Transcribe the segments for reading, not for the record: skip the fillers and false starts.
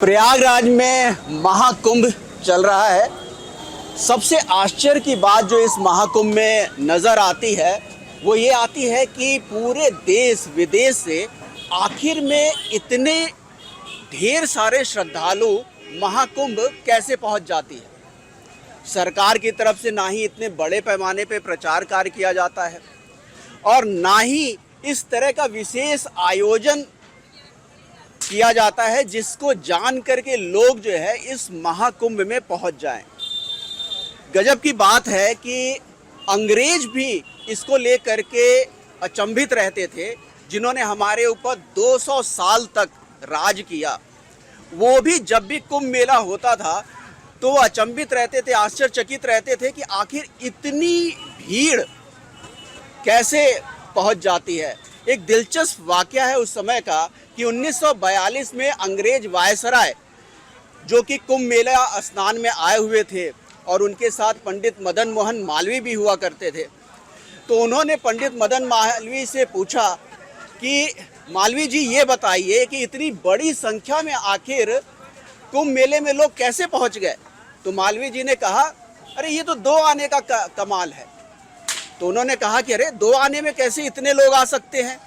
प्रयागराज में महाकुंभ चल रहा है। सबसे आश्चर्य की बात जो इस महाकुंभ में नज़र आती है वो ये आती है कि पूरे देश विदेश से आखिर में इतने ढेर सारे श्रद्धालु महाकुंभ कैसे पहुंच जाती है। सरकार की तरफ से ना ही इतने बड़े पैमाने पे प्रचार कार्य किया जाता है और ना ही इस तरह का विशेष आयोजन किया जाता है जिसको जान करके लोग जो है इस महाकुंभ में पहुंच जाएं। गजब की बात है कि अंग्रेज भी इसको लेकर के अचंभित रहते थे, जिन्होंने हमारे ऊपर 200 साल तक राज किया। वो भी जब भी कुंभ मेला होता था तो वो अचंभित रहते थे, आश्चर्यचकित रहते थे कि आखिर इतनी भीड़ कैसे पहुंच जाती है। एक दिलचस्प वाकया है उस समय का कि 1942 में अंग्रेज वायसराय जो कि कुंभ मेला स्नान में आए हुए थे और उनके साथ पंडित मदन मोहन मालवीय भी हुआ करते थे, तो उन्होंने पंडित मदन मालवीय से पूछा कि मालवीय जी ये बताइए कि इतनी बड़ी संख्या में आखिर कुंभ मेले में लोग कैसे पहुंच गए। तो मालवीय जी ने कहा, अरे ये तो 2 आने का कमाल है। तो उन्होंने कहा कि अरे 2 आने में कैसे इतने लोग आ सकते हैं।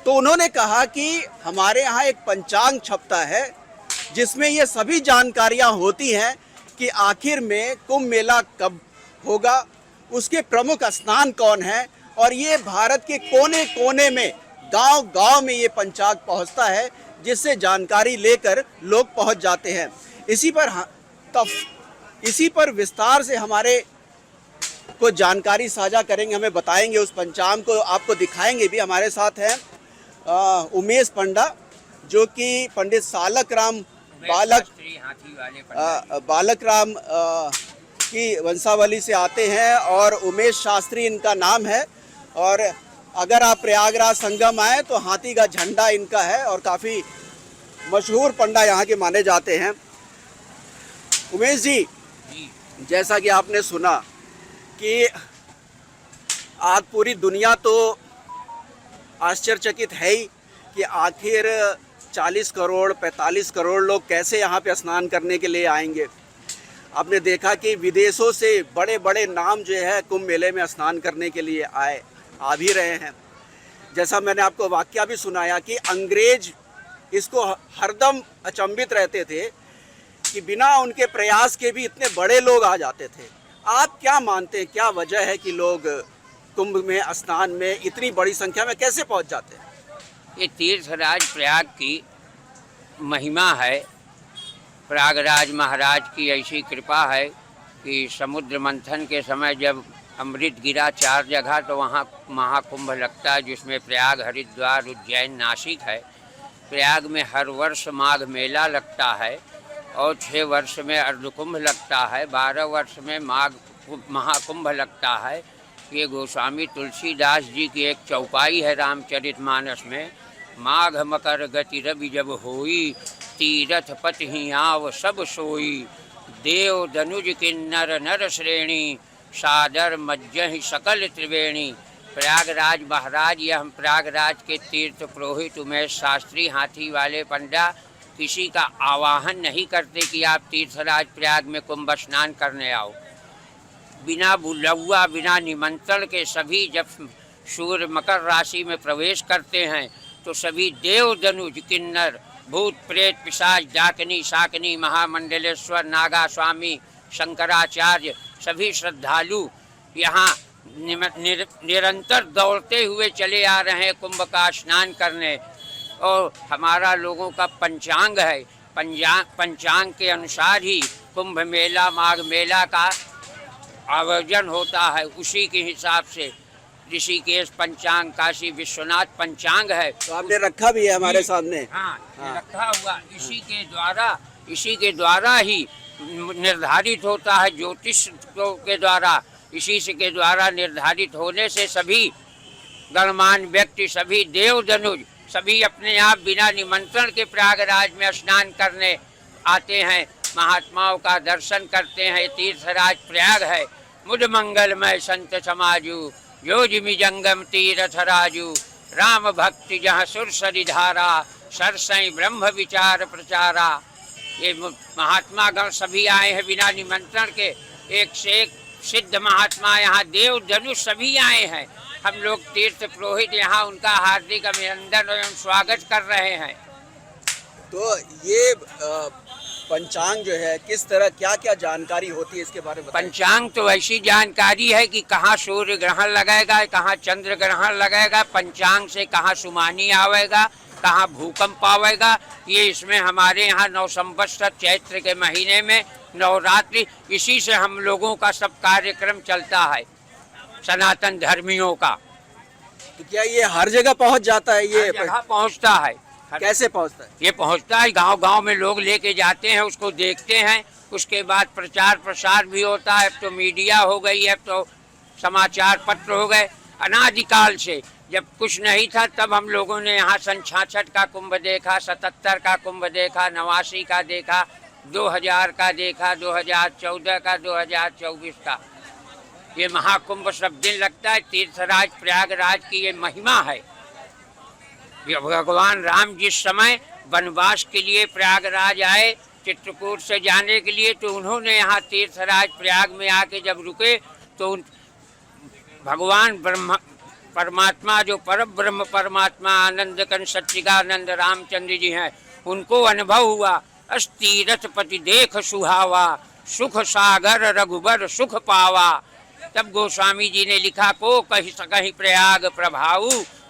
तो उन्होंने कहा कि हमारे यहाँ एक पंचांग छपता है जिसमें ये सभी जानकारियाँ होती हैं कि आखिर में कुंभ मेला कब होगा, उसके प्रमुख स्नान कौन है, और ये भारत के कोने कोने में गांव-गांव में ये पंचांग पहुंचता है जिससे जानकारी लेकर लोग पहुंच जाते हैं। इसी पर विस्तार से हमारे को जानकारी साझा करेंगे, हमें बताएंगे, उस पंचांग को आपको दिखाएंगे भी। हमारे साथ हैं उमेश पंडा जो कि पंडित बालक राम की वंशावली से आते हैं और उमेश शास्त्री इनका नाम है। और अगर आप प्रयागराज संगम आए तो हाथी का झंडा इनका है और काफ़ी मशहूर पंडा यहाँ के माने जाते हैं। उमेश जी, जैसा कि आपने सुना कि आज पूरी दुनिया तो आश्चर्यचकित है ही कि आखिर 40 करोड़ 45 करोड़ लोग कैसे यहाँ पे स्नान करने के लिए आएंगे। आपने देखा कि विदेशों से बड़े बड़े नाम जो है कुंभ मेले में स्नान करने के लिए आ भी रहे हैं। जैसा मैंने आपको वाकया भी सुनाया कि अंग्रेज इसको हरदम अचंभित रहते थे कि बिना उनके प्रयास के भी इतने बड़े लोग आ जाते थे। आप क्या मानते हैं, क्या वजह है कि लोग कुंभ में स्नान में इतनी बड़ी संख्या में कैसे पहुंच जाते हैं? ये तीर्थराज प्रयाग की महिमा है। प्रयागराज महाराज की ऐसी कृपा है कि समुद्र मंथन के समय जब अमृत गिरा 4 जगह तो वहाँ महाकुंभ लगता है, जिसमें प्रयाग, हरिद्वार, उज्जैन, नासिक है। प्रयाग में हर वर्ष माघ मेला लगता है और 6 वर्ष में अर्धकुंभ लगता है, 12 वर्ष में माघ महाकुंभ लगता है। ये गोस्वामी तुलसीदास जी की एक चौपाई है रामचरितमानस में, माघ मकर गति रवि जब होई, तीरथ पथ ही आव सब सोई, देव दनुज किन्नर नर श्रेणी, सादर मज्जहि सकल त्रिवेणी। प्रयागराज महाराज, यह हम प्रयागराज के तीर्थ पुरोहित उमेश शास्त्री हाथी वाले पंडा किसी का आवाहन नहीं करते कि आप तीर्थराज प्रयाग में कुंभ स्नान करने आओ। बिना बुलौआ, बिना निमंत्रण के सभी जब सूर्य मकर राशि में प्रवेश करते हैं तो सभी देव दनुज किन्नर भूत प्रेत पिशाच डाकनी शाकनी महामंडलेश्वर नागा स्वामी शंकराचार्य सभी श्रद्धालु यहाँ निरंतर दौड़ते हुए चले आ रहे हैं कुंभ का स्नान करने। और हमारा लोगों का पंचांग है, पंचांग के अनुसार ही कुंभ मेला माघ मेला का आयोजन होता है। उसी के हिसाब से ऋषिकेश पंचांग, काशी विश्वनाथ पंचांग है। तो आपने रखा भी है हमारे सामने? हाँ, रखा हुआ। इसी के द्वारा ही निर्धारित होता है, ज्योतिष के द्वारा, इसी से के द्वारा निर्धारित होने से सभी गणमान्य व्यक्ति, सभी देव दनुज, सभी अपने आप बिना निमंत्रण के प्रयागराज में स्नान करने आते हैं, महात्माओं का दर्शन करते हैं। तीर्थराज प्रयाग है। मुझ मंगलमय संत समाजू, जो जिमि जंगम तीरथ राजू, राम भक्ति जहाँ सुर सरिधारा, सरसई ब्रह्म विचार प्रचारा। ये महात्मा गण सभी आए हैं बिना निमंत्रण के, एक से एक सिद्ध महात्मा यहाँ, देव धनुष सभी आए हैं। हम लोग तीर्थ पुरोहित यहाँ उनका हार्दिक अभिनंदन एवं स्वागत कर रहे हैं। तो ये पंचांग जो है किस तरह क्या क्या जानकारी होती है इसके बारे में बताइए। पंचांग तो ऐसी जानकारी है कि कहाँ सूर्य ग्रहण लगेगा, कहाँ चंद्र ग्रहण लगेगा, पंचांग से कहाँ सुमानी आवेगा, कहाँ भूकंप आवेगा, ये इसमें हमारे यहाँ 9 संवत्सर चैत्र के महीने में नवरात्रि, इसी से हम लोगों का सब कार्यक्रम चलता है सनातन धर्मियों का। तो क्या ये हर जगह पहुंच जाता है? ये हर जगह पहुँचता है। कैसे पहुंचता है? ये पहुंचता है, गांव गांव में लोग लेके जाते हैं, उसको देखते हैं, उसके बाद प्रचार प्रसार भी होता है। अब तो मीडिया हो गई है, अब तो समाचार पत्र हो गए। अनादिकाल से जब कुछ नहीं था तब हम लोगों ने यहाँ सन 66 का कुंभ देखा, 77 का कुंभ देखा, 89 का देखा, 2000 का देखा, 2014 का, 2024 का। ये महाकुंभ सब दिन लगता है। तीर्थराज प्रयागराज की ये महिमा है। भगवान राम जिस समय वनवास के लिए प्रयागराज आए चित्रकूट से जाने के लिए, तो उन्होंने यहाँ तीर्थराज प्रयाग में आके जब रुके तो भगवान ब्रह्म परमात्मा जो परम ब्रह्म परमात्मा आनंद कंद सच्चिदानंद रामचंद्र जी हैं, उनको अनुभव हुआ। अस्तीरथ पति देख सुहावा, सुख सागर रघुबर सुख पावा। तब गोस्वामी जी ने लिखा, को कही सकहि प्रयाग प्रभाऊ,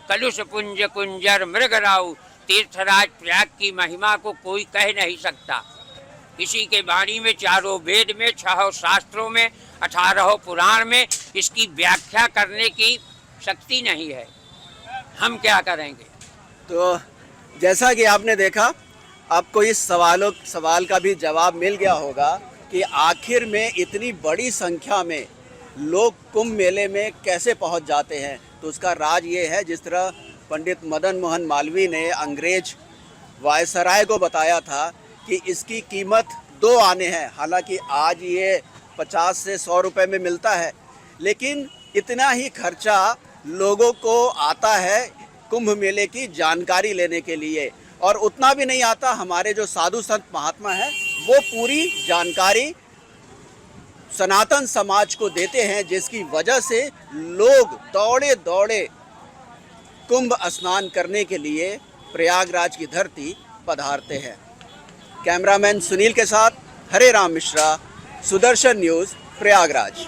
कलुष पुंज कुंजर मृगराऊ। तीर्थराज प्रयाग की महिमा को कोई कह नहीं सकता। इसी के वाणी में 4 वेद में, 6 शास्त्रों में, 18 पुराण में इसकी व्याख्या करने की शक्ति नहीं है। हम क्या करेंगे? तो जैसा कि आपने देखा, आपको इस सवाल का भी जवाब मिल गया होगा कि आखिर में इतनी बड़ी संख्या में लोग कुंभ मेले में कैसे पहुंच जाते हैं। तो उसका राज ये है, जिस तरह पंडित मदन मोहन मालवीय ने अंग्रेज वायसराय को बताया था कि इसकी कीमत 2 आने हैं। हालांकि आज ये 50 से 100 रुपए में मिलता है, लेकिन इतना ही खर्चा लोगों को आता है कुंभ मेले की जानकारी लेने के लिए। और उतना भी नहीं आता, हमारे जो साधु संत महात्मा हैं वो पूरी जानकारी सनातन समाज को देते हैं, जिसकी वजह से लोग दौड़े दौड़े कुंभ स्नान करने के लिए प्रयागराज की धरती पधारते हैं। कैमरामैन सुनील के साथ हरे राम मिश्रा, सुदर्शन न्यूज़, प्रयागराज।